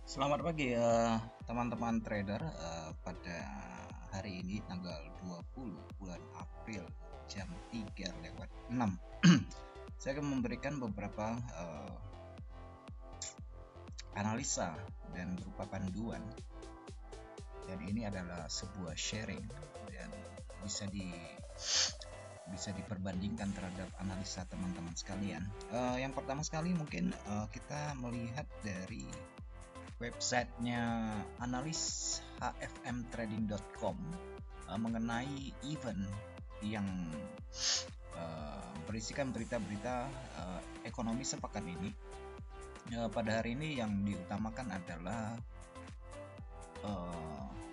Selamat pagi teman-teman trader. Pada hari ini tanggal 20 bulan April jam 3:06 saya akan memberikan beberapa analisa dan berupa panduan, dan ini adalah sebuah sharing dan bisa diperbandingkan terhadap analisa teman-teman sekalian. Yang pertama sekali mungkin kita melihat dari websitenya analis hfmtrading.com mengenai event yang berisikan berita-berita ekonomi sepekan ini. Pada hari ini yang diutamakan adalah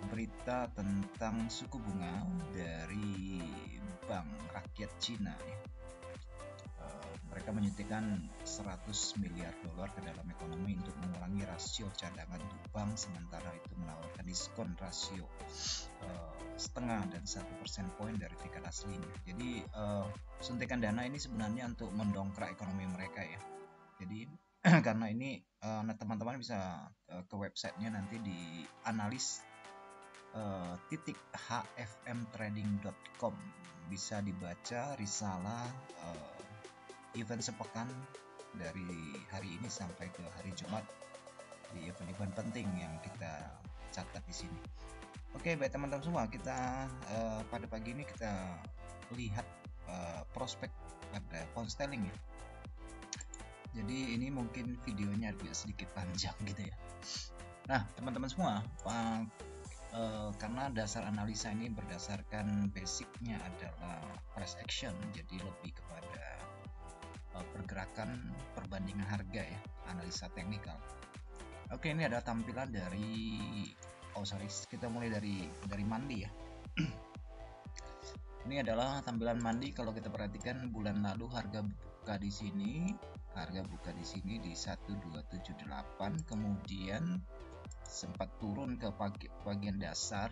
berita tentang suku bunga dari Bank Rakyat Cina ya. Mereka menyuntikkan 100 miliar dolar ke dalam ekonomi untuk mengurangi rasio cadangan untuk bank, sementara itu menawarkan diskon rasio setengah dan 1% poin dari tingkat aslinya. Jadi suntikan dana ini sebenarnya untuk mendongkrak ekonomi mereka ya. Jadi karena ini teman-teman bisa ke websitenya nanti di analis hfmtrading.com, bisa dibaca risalah event sepekan dari hari ini sampai ke hari Jumat di event-event penting yang kita catat di sini. Oke, baik teman-teman semua, kita pada pagi ini kita lihat prospek pada pound sterling ya. Jadi ini mungkin videonya agak sedikit panjang gitu ya. Nah teman-teman semua, karena dasar analisa ini berdasarkan basicnya adalah price action, jadi lebih kepada pergerakan perbandingan harga ya, analisa teknikal. Oke, ini ada tampilan dari kita mulai dari mandi ya. Ini adalah tampilan mandi. Kalau kita perhatikan bulan lalu harga buka di sini, di 1278, kemudian sempat turun ke bagian dasar,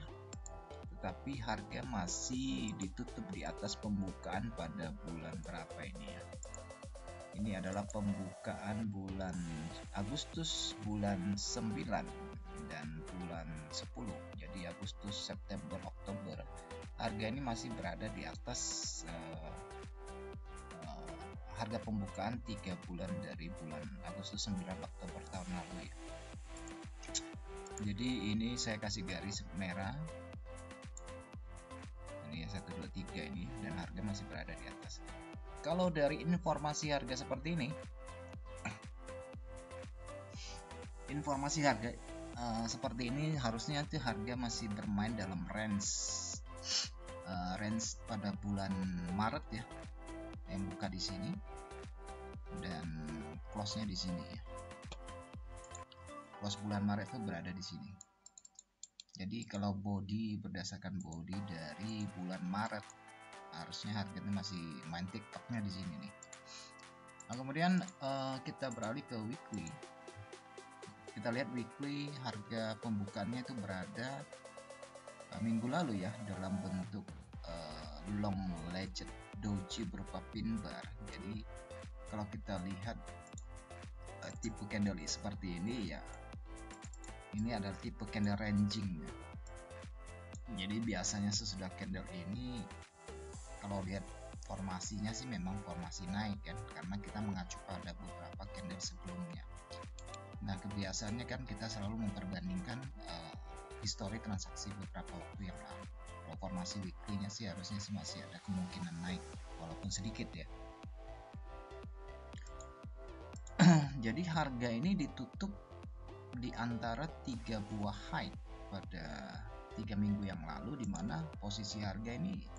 tetapi harga masih ditutup di atas pembukaan pada bulan berapa ini ya. Ini adalah pembukaan bulan Agustus, bulan 9 dan bulan 10. Jadi Agustus, September, Oktober, harga ini masih berada di atas harga pembukaan 3 bulan dari bulan Agustus, 9, Oktober tahun lalu ya. Jadi ini saya kasih garis merah. Ini 1, 2, 3 ini, dan harga masih berada di atas. Kalau dari informasi harga seperti ini, informasi harga seperti ini harusnya tuh harga masih bermain dalam range pada bulan Maret ya, yang buka di sini dan close-nya di sini ya. Close bulan Maret itu berada di sini. Jadi kalau berdasarkan body dari bulan Maret, harusnya harganya masih main tiktoknya di sini nih. Nah, kemudian kita beralih ke weekly. Kita lihat weekly, harga pembukaannya itu berada minggu lalu ya dalam bentuk long legend doji berupa pin bar. Jadi kalau kita lihat tipe candle seperti ini ya, ini adalah tipe candle ranging ya. Jadi biasanya sesudah candle ini, kalau lihat formasinya sih memang formasi naik kan, karena kita mengacu pada beberapa candle sebelumnya. Nah kebiasaannya kan kita selalu memperbandingkan histori transaksi beberapa waktu yang lalu. Kalau formasi weekly-nya sih harusnya sih masih ada kemungkinan naik walaupun sedikit ya. Jadi harga ini ditutup di antara 3 buah high pada 3 minggu yang lalu, di mana posisi harga ini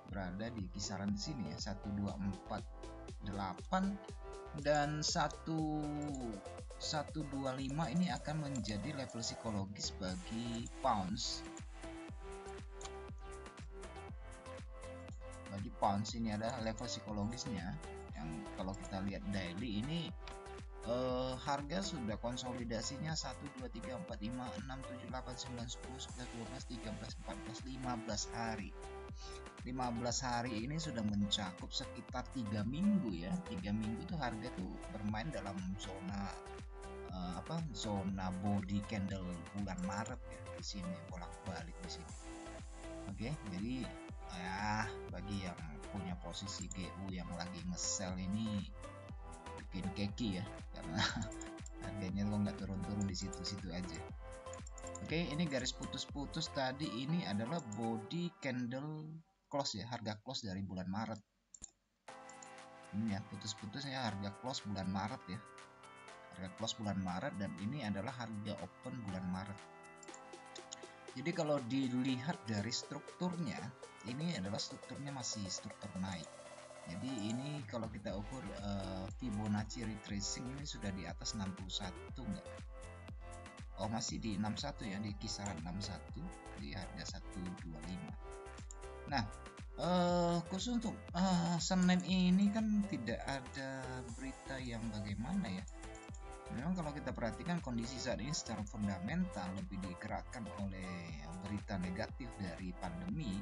berada di kisaran di sini ya, 1248 dan 1125. Ini akan menjadi level psikologis bagi pounds. Bagi pounds ini adalah level psikologisnya, yang kalau kita lihat daily ini harga sudah konsolidasinya 1, 2, 3, 4, 5, 6, 7, 8, 9, 10, 11, 12, 13, 14, 15 hari. 15 hari ini sudah mencakup sekitar 3 minggu ya. 3 minggu tuh harga tuh bermain dalam zona zona body candle bulan Maret ya di sini, bolak-balik di sini. Oke, jadi ya bagi yang punya posisi GU yang lagi nge-sell ini bikin keki ya, karena harganya kok nggak turun-turun di situ-situ aja. Oke, ini garis putus-putus tadi ini adalah body candle close ya, harga close dari bulan Maret. Ini ya putus-putusnya harga close bulan Maret ya, harga close bulan Maret, dan ini adalah harga open bulan Maret. Jadi kalau dilihat dari strukturnya, ini adalah strukturnya masih struktur naik. Jadi ini kalau kita ukur Fibonacci retracing ini sudah di atas 61 enggak? Oh, masih di 61 ya, di kisaran 61 di harga 125. Nah, khusus untuk Senin ini kan tidak ada berita yang bagaimana ya. Memang kalau kita perhatikan kondisi saat ini secara fundamental lebih digerakkan oleh berita negatif dari pandemi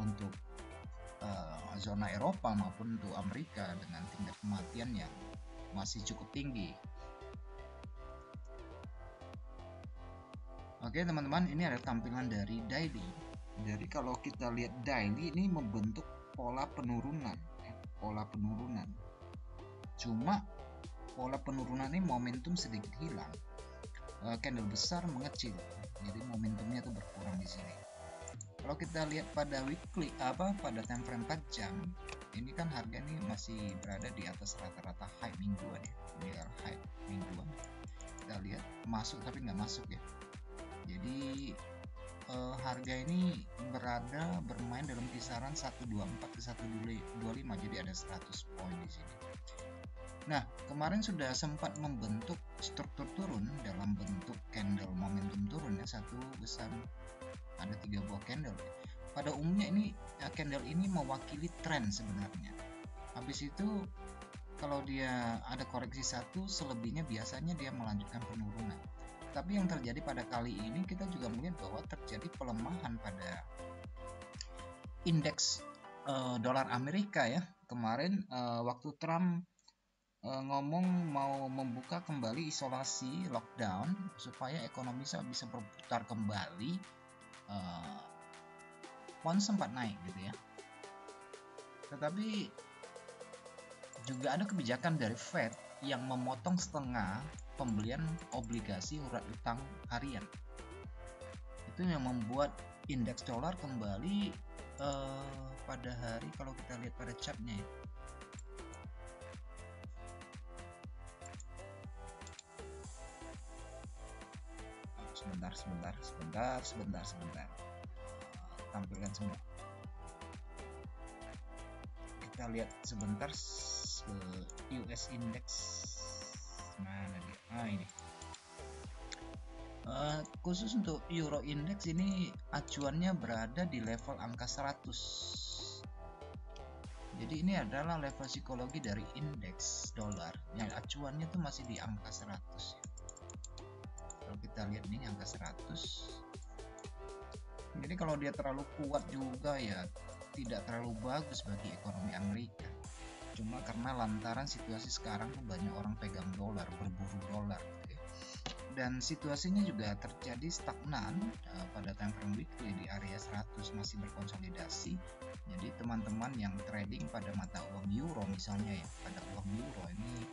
untuk zona Eropa maupun untuk Amerika dengan tingkat kematian yang masih cukup tinggi. Oke teman-teman, ini ada tampilan dari daily. Jadi kalau kita lihat daily ini membentuk pola penurunan, pola penurunan. Cuma pola penurunan ini momentum sedikit hilang, candle besar mengecil, jadi momentumnya itu berkurang di sini. Kalau kita lihat pada weekly pada time frame 4 jam, ini kan harga ini masih berada di atas rata-rata high mingguan ya, ini adalah high mingguan. Kita lihat masuk tapi nggak masuk ya, jadi harga ini bermain dalam kisaran 124 ke 125, jadi ada 100 poin di sini. Nah, kemarin sudah sempat membentuk struktur turun dalam bentuk candle momentum turun ya, satu besar, ada 3 buah candle. Pada umumnya ini candle ini mewakili tren sebenarnya. Habis itu kalau dia ada koreksi satu, selebihnya biasanya dia melanjutkan penurunan. Tapi yang terjadi pada kali ini kita juga melihat bahwa terjadi pelemahan pada indeks dolar Amerika ya. Kemarin waktu Trump ngomong mau membuka kembali isolasi lockdown supaya ekonomi bisa berputar kembali, pound sempat naik gitu ya. Tetapi juga ada kebijakan dari Fed yang memotong setengah pembelian obligasi urat utang harian. Itu yang membuat indeks dolar kembali pada hari, kalau kita lihat pada chartnya ya, sebentar, tampilkan semua. Kita lihat sebentar US Index, mana dia? Ini khusus untuk Euro Index ini acuannya berada di level angka 100. Jadi ini adalah level psikologi dari indeks dolar yang acuannya tuh masih di angka 100 ya. Kalau kita lihat nih angka 100, jadi kalau dia terlalu kuat juga ya tidak terlalu bagus bagi ekonomi Amerika. Cuma karena lantaran situasi sekarang tuh banyak orang pegang dolar, berburu dolar gitu ya. Dan situasinya juga terjadi stagnan pada time frame weekly di area 100, masih berkonsolidasi. Jadi teman-teman yang trading pada mata uang euro misalnya ya, pada uang euro ini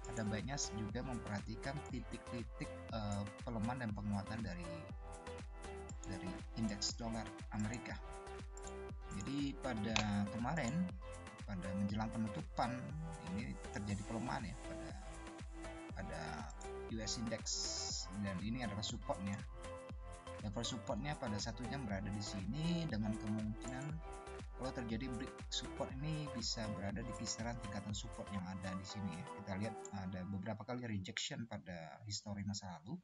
ada baiknya juga memperhatikan titik-titik pelemahan dan penguatan dari indeks dolar Amerika. Jadi pada kemarin, pada menjelang penutupan ini terjadi pelemahan ya pada US Index, dan ini adalah supportnya. Level supportnya pada 1 jam berada di sini, dengan kemungkinan kalau terjadi break support ini bisa berada di kisaran tingkatan support yang ada di sini ya. Kita lihat ada beberapa kali rejection pada histori masa lalu,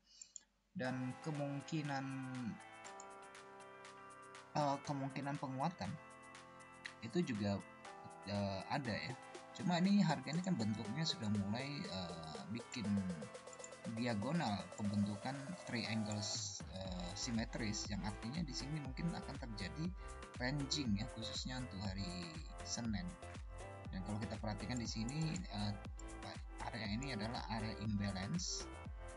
dan kemungkinan penguatan itu juga ada ya. Cuma ini harga ini kan bentuknya sudah mulai bikin diagonal, pembentukan triangles simetris, yang artinya di sini mungkin akan terjadi ranging ya, khususnya untuk hari Senin. Dan kalau kita perhatikan di sini area ini adalah area imbalance,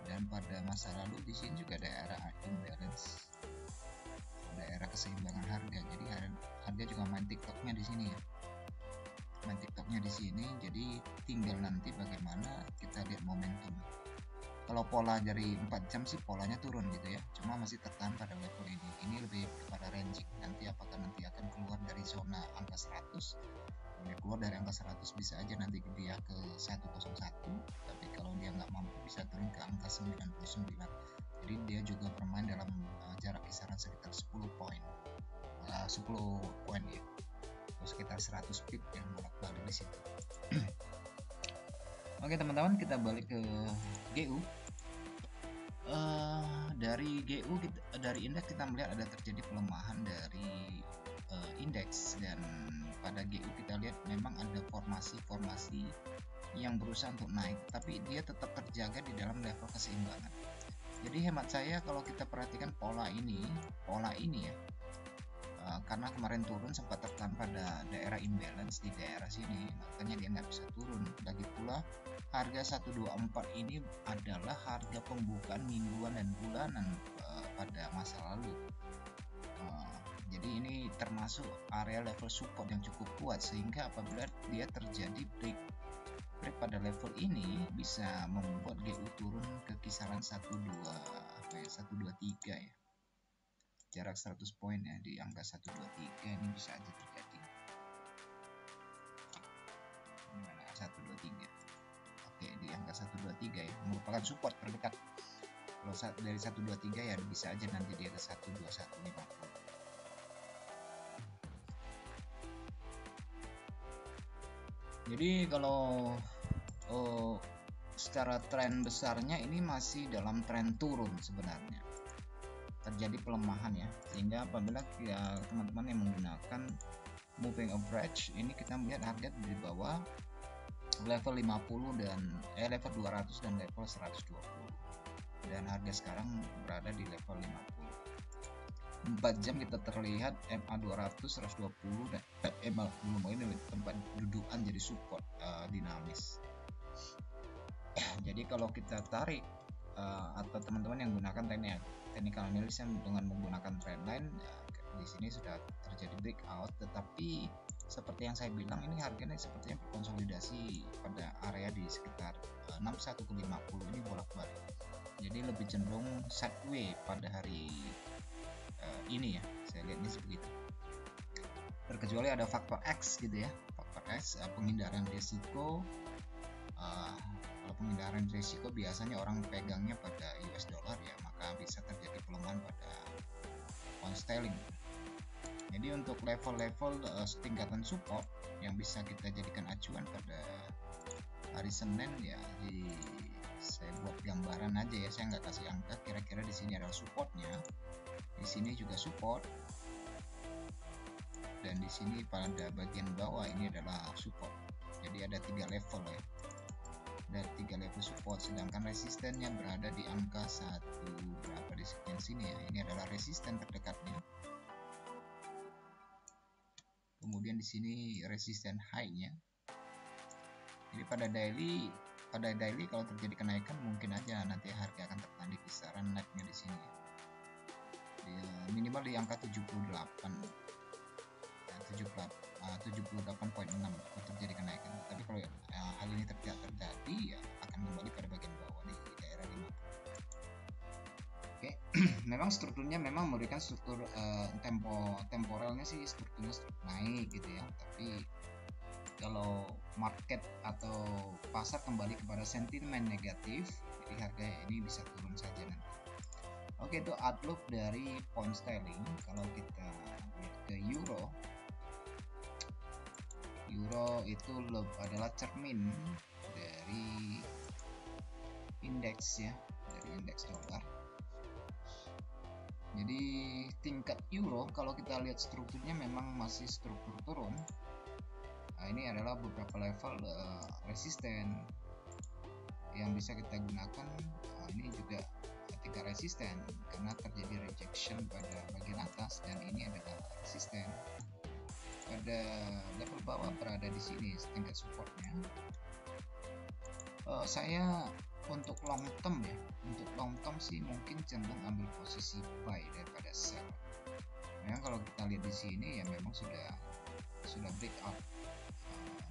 dan pada masa lalu di sini juga ada area imbalance, daerah keseimbangan harga. Jadi harga juga main tiktoknya di sini ya, main tiktoknya di sini. Jadi tinggal nanti bagaimana kita lihat momentum. Kalau pola dari 4 jam sih polanya turun gitu ya, cuma masih tertahan pada level ini. Ini lebih kepada ranging, nanti apakah nanti akan keluar dari zona angka 100. Kalau dia keluar dari angka 100 bisa aja nanti dia ke 101, tapi kalau dia nggak mampu bisa turun ke angka 99. Jadi dia juga bermain dalam jarak kisaran sekitar 10 poin, 10 poin ya, atau sekitar 100 pip yang bolak-balik di situ. Oke teman-teman, kita balik ke GU. Dari GU dari indeks kita melihat ada terjadi pelemahan dari indeks, dan pada GU kita lihat memang ada formasi-formasi yang berusaha untuk naik, tapi dia tetap terjaga di dalam level keseimbangan. Jadi hemat saya kalau kita perhatikan pola ini ya, karena kemarin turun sempat tertahan pada daerah imbalance di daerah sini, makanya dia nggak bisa turun. Lagi pula harga 124 ini adalah harga pembukaan mingguan dan bulanan pada masa lalu. Jadi ini termasuk area level support yang cukup kuat, sehingga apabila dia terjadi break pada level ini bisa membuat GU turun ke kisaran 123 ya, jarak 100 poin ya, di angka 123 ini bisa aja terjadi. Mana 123? Oke, di angka 123 ya, merupakan support terdekat. Kalau dari 123 ya bisa aja nanti dia ke 12150. Jadi kalau secara tren besarnya ini masih dalam tren turun sebenarnya, terjadi pelemahan ya, sehingga apabila teman-teman yang menggunakan moving average ini, kita melihat harga di bawah level 50 dan level 200 dan level 120, dan harga sekarang berada di level 50. 4 jam kita terlihat MA 200, 120 dan MA 10 ini tempat dudukan jadi support dinamis. Jadi kalau kita tarik atau teman-teman yang gunakan technical analysis dengan menggunakan trendline, di sini sudah terjadi breakout, tetapi seperti yang saya bilang ini harganya sepertinya berkonsolidasi pada area di sekitar 61 ke 50 ini bolak-balik. Jadi lebih cenderung sideways pada hari ini ya, saya lihat ini begitu. Terkecuali ada faktor X gitu ya, faktor X, penghindaran risiko. Kalau penghindaran risiko biasanya orang pegangnya pada US dollar ya, maka bisa terjadi pelemahan pada pound sterling. Jadi untuk level-level tingkatan support yang bisa kita jadikan acuan pada hari Senin ya, saya buat gambaran aja ya, saya nggak kasih angka. Kira-kira di sini adalah supportnya, di sini juga support, dan di sini pada bagian bawah ini adalah support. Jadi ada 3 level ya, ada 3 level support, sedangkan resistennya berada di angka 1 berapa di sekian sini ya. Ini adalah resisten terdekatnya. Kemudian di sini resisten high-nya. Jadi pada daily kalau terjadi kenaikan mungkin aja nanti harga akan tertahan di kisaran naiknya di sini ya. Minimal di angka 78 ya, 78.6 kalau terjadi kenaikan. Tapi kalau hal ini terjadi ya akan kembali pada bagian bawah di daerah 50. Oke. Memang strukturnya memang memberikan struktur temporalnya sih, strukturnya naik gitu ya, tapi kalau market atau pasar kembali kepada sentimen negatif, jadi harga ini bisa turun saja nanti. Oke, itu outlook dari pound sterling. Kalau kita lihat ke euro itu adalah cermin dari indeks ya, dari indeks dolar. Jadi tingkat euro kalau kita lihat strukturnya memang masih struktur turun. Nah, ini adalah beberapa level resisten yang bisa kita gunakan. Ini juga 3 resisten karena terjadi rejection pada bagian atas, dan ini adalah resisten. Pada level bawah berada di sini tingkat supportnya. Saya untuk long term ya, untuk long term sih mungkin cenderung ambil posisi buy daripada sell. Memang kalau kita lihat di sini ya memang sudah breakout,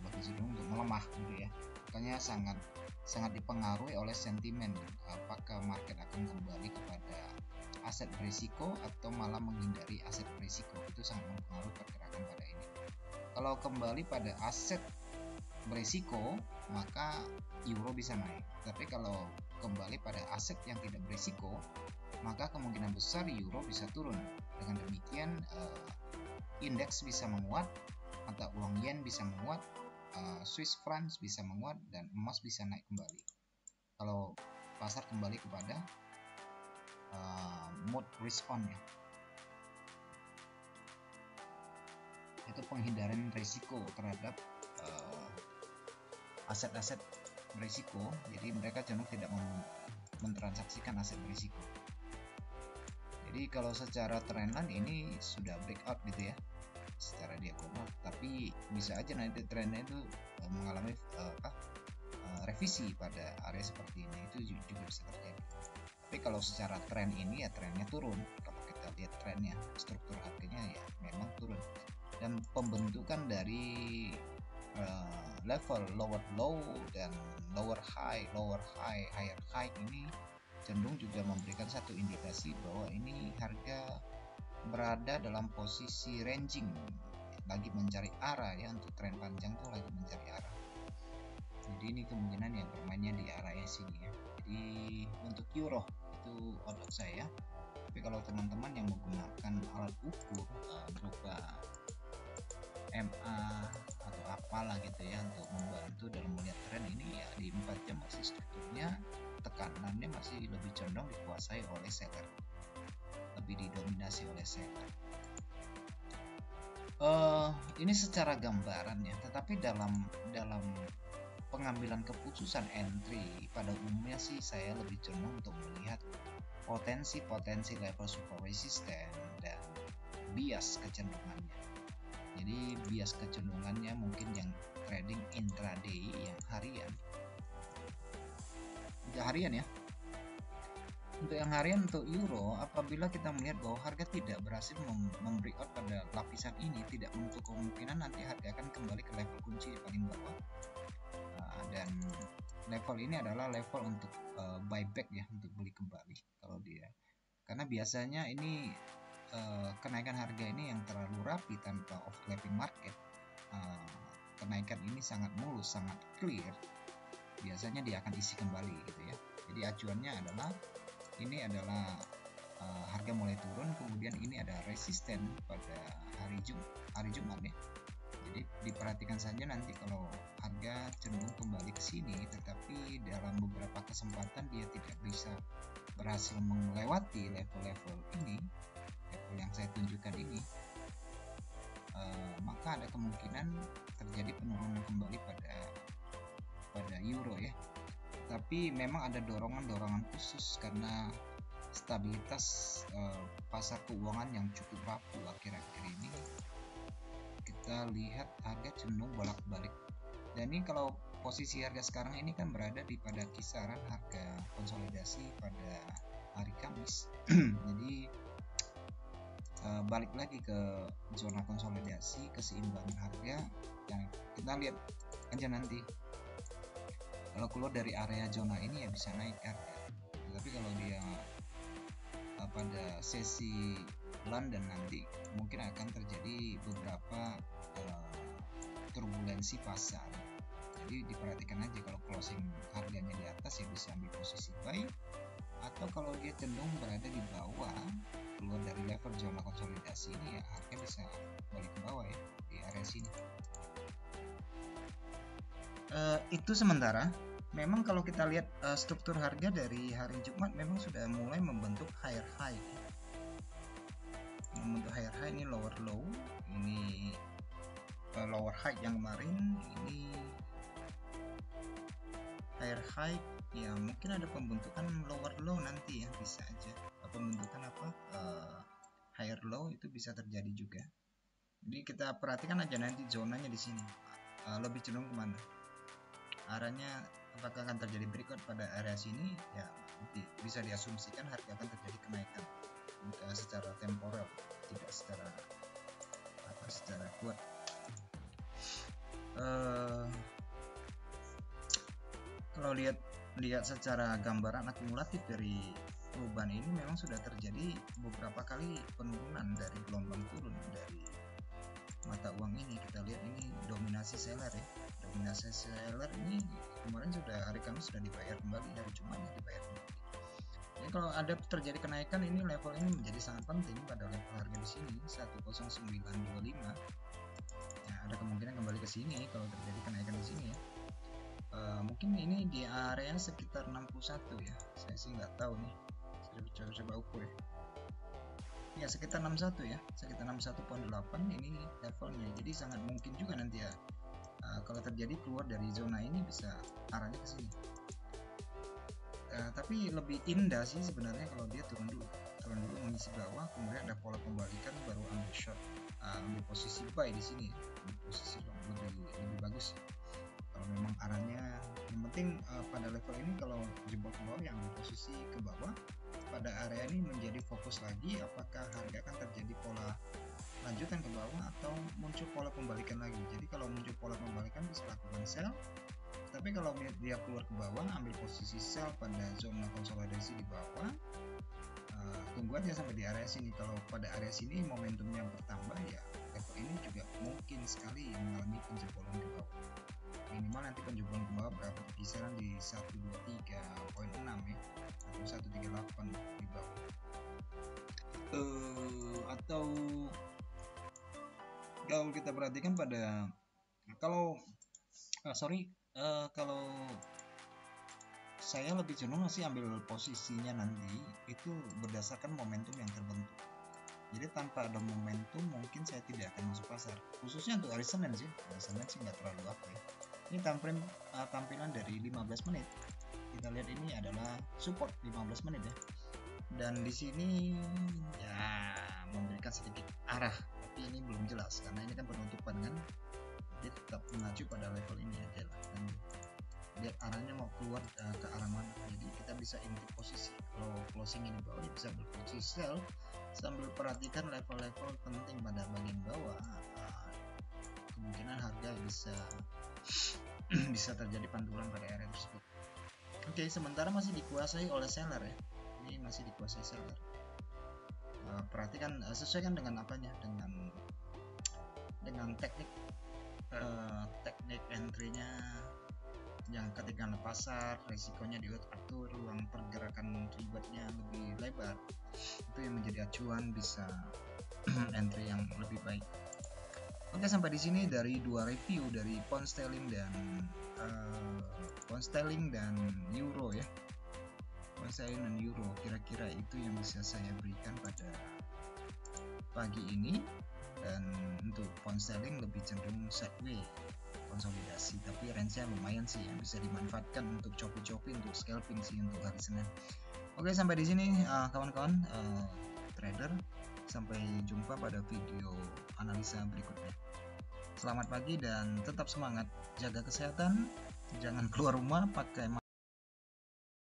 lebih cenderung untuk melemah gitu ya. Makanya sangat dipengaruhi oleh sentimen, apakah market akan kembali kepada aset berisiko atau malah menghindari aset berisiko. Itu sangat mempengaruhi pergerakan pada ini. Kalau kembali pada aset berisiko maka euro bisa naik, tapi kalau kembali pada aset yang tidak berisiko maka kemungkinan besar euro bisa turun. Dengan demikian indeks bisa menguat, mata uang yen bisa menguat, Swiss francs bisa menguat, dan emas bisa naik kembali kalau pasar kembali kepada mode response ya, itu penghindaran risiko terhadap aset-aset berisiko. Jadi mereka cenderung tidak mentransaksikan aset berisiko. Jadi kalau secara trendline ini sudah breakout gitu ya secara diagonal, tapi bisa aja nanti trennya itu mengalami revisi pada area seperti ini, itu juga bisa terjadi. Tapi kalau secara tren ini ya trennya turun. Kalau kita lihat trennya, struktur harganya ya memang turun, dan pembentukan dari level lower low dan lower high, higher high ini cenderung juga memberikan satu indikasi bahwa ini harga berada dalam posisi ranging, lagi mencari arah ya, untuk tren panjang tuh lagi mencari arah. Jadi ini kemungkinan yang bermainnya di area sini ya. Jadi untuk euro itu otak saya. Tapi kalau teman-teman yang menggunakan alat ukur berupa MA atau apalah gitu ya untuk membantu dalam melihat tren ini ya, di 4 jam masih strukturnya tekanannya masih lebih condong dikuasai oleh seller, lebih didominasi oleh seller. Ini secara gambaran ya, tetapi dalam pengambilan keputusan entry pada umumnya sih saya lebih cenderung untuk melihat potensi level support resisten dan bias kecenderungannya. Jadi bias kecenderungannya mungkin yang trading intraday yang harian ya. Untuk yang harian untuk euro, apabila kita melihat bahwa harga tidak berhasil membreakout pada lapisan ini, tidak menutup kemungkinan nanti harga akan kembali ke level kunci di paling bawah. Dan level ini adalah level untuk buyback ya, untuk beli kembali kalau dia, karena biasanya ini kenaikan harga ini yang terlalu rapi tanpa overlapping market, kenaikan ini sangat mulus, sangat clear, biasanya dia akan isi kembali gitu ya. Jadi acuannya adalah ini adalah harga mulai turun, kemudian ini ada resisten pada hari Jumat ya. Jadi diperhatikan saja nanti kalau harga cenderung kembali ke sini, tetapi dalam beberapa kesempatan dia tidak bisa berhasil melewati level-level ini, level yang saya tunjukkan ini, maka ada kemungkinan terjadi penurunan kembali pada euro ya. Tapi memang ada dorongan khusus karena stabilitas pasar keuangan yang cukup rapuh akhir-akhir ini. Kita lihat harga cenderung bolak-balik, dan ini kalau posisi harga sekarang ini kan berada di pada kisaran harga konsolidasi pada hari Kamis. Jadi balik lagi ke zona konsolidasi, keseimbangan harga, dan kita lihat aja nanti kalau keluar dari area zona ini ya bisa naik harga. Tapi kalau dia pada sesi London nanti mungkin akan terjadi beberapa turbulensi pasar. Jadi diperhatikan aja, kalau closing harganya di atas ya bisa ambil posisi buy, atau kalau dia cenderung berada di bawah, keluar dari level zona konsolidasi ini ya harga bisa balik ke bawah ya di area sini. Itu sementara. Memang kalau kita lihat struktur harga dari hari Jumat memang sudah mulai membentuk higher high. Membentuk higher high, ini lower low, ini lower high yang kemarin, ini higher high ya, mungkin ada pembentukan lower low nanti ya, bisa aja pembentukan higher low itu bisa terjadi juga. Jadi kita perhatikan aja nanti zonanya di sini lebih cenderung kemana arahnya. apakah akan terjadi breakout pada area sini, ya bisa diasumsikan harga akan terjadi kenaikan secara temporal, tidak secara kuat. Kalau lihat secara gambaran akumulatif dari perubahan ini, memang sudah terjadi beberapa kali penurunan dari gelombang turun dari mata uang ini. Kita lihat ini dominasi seller ya, dominasi seller ini kemarin hari Kamis sudah dibayar kembali, hari Jumat dibayar kembali. Jadi kalau ada terjadi kenaikan, ini level ini menjadi sangat penting pada level harga di sini 10925. Ya, ada kemungkinan kembali ke sini kalau terjadi kenaikan di sini ya. Mungkin ini di area sekitar 61 ya, saya sih nggak tahu nih, saya coba ukur ya, sekitar 61 ya, sekitar 61.8 ini levelnya. Jadi sangat mungkin juga nanti ya, kalau terjadi keluar dari zona ini bisa arahnya ke sini. Tapi lebih indah sih sebenarnya kalau dia turun dulu mengisi bawah, kemudian ada pola pembalikan, baru ambil short, ambil posisi buy di sini, ambil posisi long, lebih bagus kalau memang arahnya. Yang penting pada level ini kalau jebol ke bawah, yang ambil posisi ke bawah pada area ini menjadi fokus lagi, apakah harga akan terjadi pola lanjutan ke bawah atau muncul pola pembalikan lagi. Jadi kalau muncul pola pembalikan bisa lakukan sell, tapi kalau dia keluar ke bawah, ambil posisi sell pada zona konsolidasi di bawah. Tunggu aja sampai di area sini. Kalau pada area sini momentumnya bertambah, ya level ini juga mungkin sekali mengalami penjebolan ke bawah. Minimal nanti penjebolan ke bawah berapa, kisaran di 123.6 ya, atau 138 di bawah. Atau kalau kita perhatikan pada kalau saya lebih cenderung sih ambil posisinya nanti itu berdasarkan momentum yang terbentuk. Jadi tanpa ada momentum mungkin saya tidak akan masuk pasar, khususnya untuk hari Senin sih. Hari Senin sih nggak terlalu apa ya. Ini tampilan dari 15 menit. Kita lihat ini adalah support 15 menit ya. Dan di sini ya memberikan sedikit arah, tapi ini belum jelas karena ini kan penutupan kan. Dia tetap mengacu pada level ini aja lah. Dan lihat arahnya mau keluar ke arah mana, jadi kita bisa intip posisi. Kalau closing ini bawah, bisa berposisi sell sambil perhatikan level-level penting pada bagian bawah. Kemungkinan harga bisa terjadi pantulan pada area tersebut. Oke, sementara masih dikuasai oleh seller ya, ini masih dikuasai seller. Perhatikan, sesuaikan dengan apanya, dengan teknik entry-nya, yang ketika pasar resikonya diatur, ruang pergerakan ribetnya lebih lebar, itu yang menjadi acuan bisa entry yang lebih baik. Oke, sampai di sini dari dua review dari pound sterling dan euro ya. Pound sterling dan euro, kira-kira itu yang bisa saya berikan pada pagi ini. Dan untuk pound sterling lebih cenderung sideways konsolidasi, tapi range-nya lumayan sih yang bisa dimanfaatkan untuk choppy untuk scalping sih untuk hari Senin. Oke, sampai di sini kawan-kawan trader, sampai jumpa pada video analisa berikutnya. Selamat pagi dan tetap semangat, jaga kesehatan, jangan keluar rumah, pakai